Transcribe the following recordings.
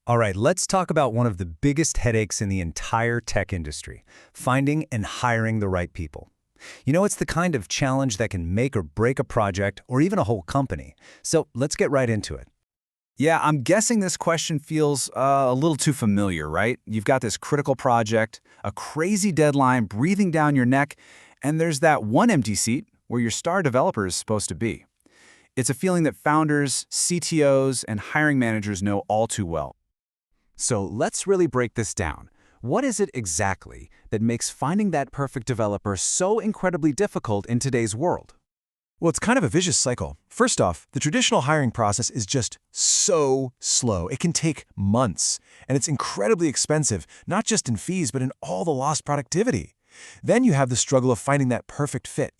All right, let's talk about one of the biggest headaches in the entire tech industry, finding and hiring the right people. It's the kind of challenge that can make or break a project or even a whole company. So let's get right into it. Yeah, I'm guessing this question feels a little too familiar, right? You've got this critical project, a crazy deadline breathing down your neck, and there's that one empty seat where your star developer is supposed to be. It's a feeling that founders, CTOs, and hiring managers know all too well. So let's really break this down. What is it exactly that makes finding that perfect developer so incredibly difficult in today's world? Well, it's kind of a vicious cycle. First off, the traditional hiring process is just so slow. It can take months, and it's incredibly expensive, not just in fees, but in all the lost productivity. Then you have the struggle of finding that perfect fit,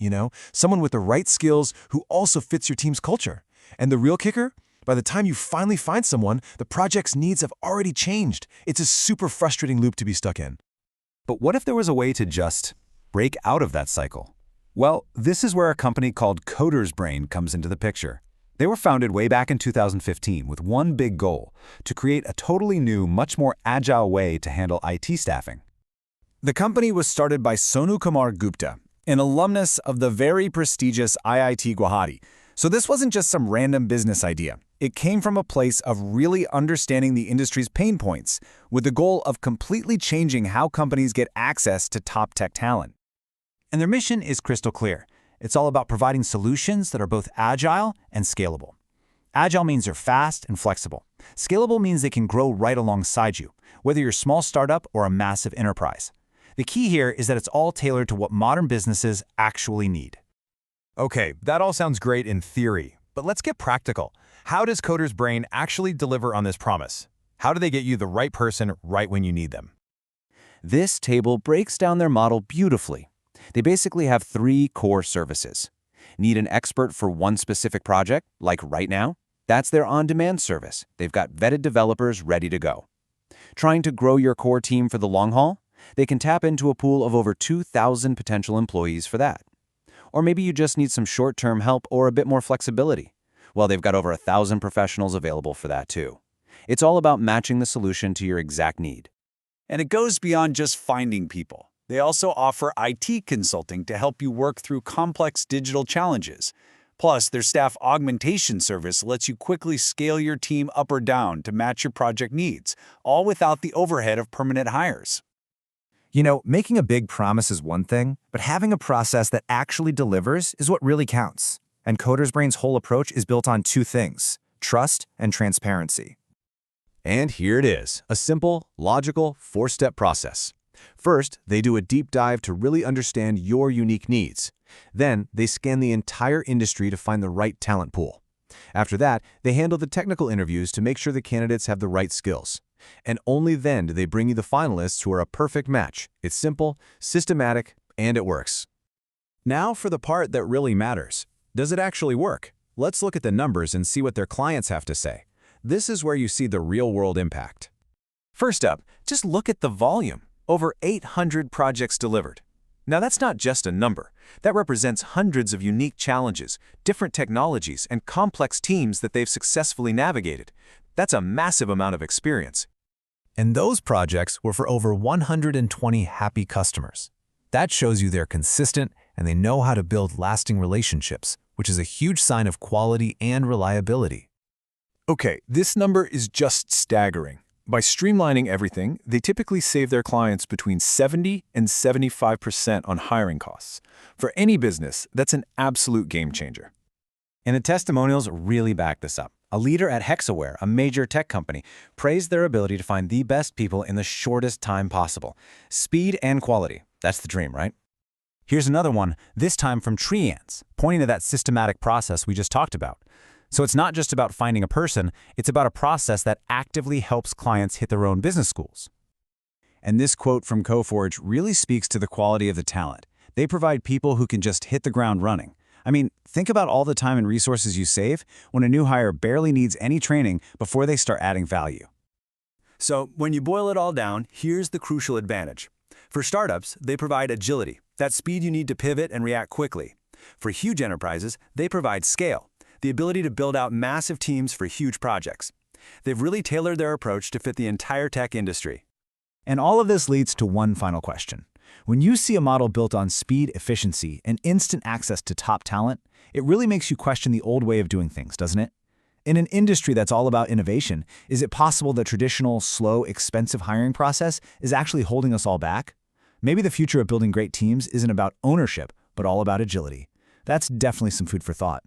someone with the right skills who also fits your team's culture. And the real kicker? By the time you finally find someone, the project's needs have already changed. It's a super frustrating loop to be stuck in. But what if there was a way to just break out of that cycle? Well, this is where a company called CodersBrain comes into the picture. They were founded way back in 2015 with one big goal: to create a totally new, much more agile way to handle IT staffing. The company was started by Sonu Kumar Gupta, an alumnus of the very prestigious IIT Guwahati. So this wasn't just some random business idea. It came from a place of really understanding the industry's pain points, with the goal of completely changing how companies get access to top tech talent. And their mission is crystal clear. It's all about providing solutions that are both agile and scalable. Agile means they're fast and flexible. Scalable means they can grow right alongside you, whether you're a small startup or a massive enterprise. The key here is that it's all tailored to what modern businesses actually need. Okay, that all sounds great in theory, but let's get practical. How does CodersBrain actually deliver on this promise? How do they get you the right person right when you need them? This table breaks down their model beautifully. They basically have three core services. Need an expert for one specific project, like right now? That's their on-demand service. They've got vetted developers ready to go. Trying to grow your core team for the long haul? They can tap into a pool of over 2,000 potential employees for that. Or maybe you just need some short-term help or a bit more flexibility. Well, they've got over 1,000 professionals available for that too. It's all about matching the solution to your exact need. And it goes beyond just finding people. They also offer IT consulting to help you work through complex digital challenges. Plus, their staff augmentation service lets you quickly scale your team up or down to match your project needs, all without the overhead of permanent hires. Making a big promise is one thing, but having a process that actually delivers is what really counts. And CodersBrain's whole approach is built on two things: trust and transparency. And here it is, a simple, logical, four-step process. First, they do a deep dive to really understand your unique needs. Then, they scan the entire industry to find the right talent pool. After that, they handle the technical interviews to make sure the candidates have the right skills. And only then do they bring you the finalists who are a perfect match. It's simple, systematic, and it works. Now for the part that really matters. Does it actually work? Let's look at the numbers and see what their clients have to say. This is where you see the real-world impact. First up, just look at the volume. Over 800 projects delivered. Now that's not just a number. That represents hundreds of unique challenges, different technologies, and complex teams that they've successfully navigated. That's a massive amount of experience. And those projects were for over 120 happy customers. That shows you they're consistent and they know how to build lasting relationships, which is a huge sign of quality and reliability. Okay, this number is just staggering. By streamlining everything, they typically save their clients between 70 and 75% on hiring costs. For any business, that's an absolute game changer. And the testimonials really back this up. A leader at Hexaware, a major tech company, praised their ability to find the best people in the shortest time possible. Speed and quality. That's the dream, right? Here's another one, this time from Treeants, pointing to that systematic process we just talked about. So it's not just about finding a person, it's about a process that actively helps clients hit their own business goals. And this quote from Coforge really speaks to the quality of the talent. They provide people who can just hit the ground running. I mean, think about all the time and resources you save when a new hire barely needs any training before they start adding value. So when you boil it all down, here's the crucial advantage. For startups, they provide agility, that speed you need to pivot and react quickly. For huge enterprises, they provide scale, the ability to build out massive teams for huge projects. They've really tailored their approach to fit the entire tech industry. And all of this leads to one final question. When you see a model built on speed, efficiency, and instant access to top talent, it really makes you question the old way of doing things, doesn't it? In an industry that's all about innovation, is it possible the traditional, slow, expensive hiring process is actually holding us all back? Maybe the future of building great teams isn't about ownership, but all about agility. That's definitely some food for thought.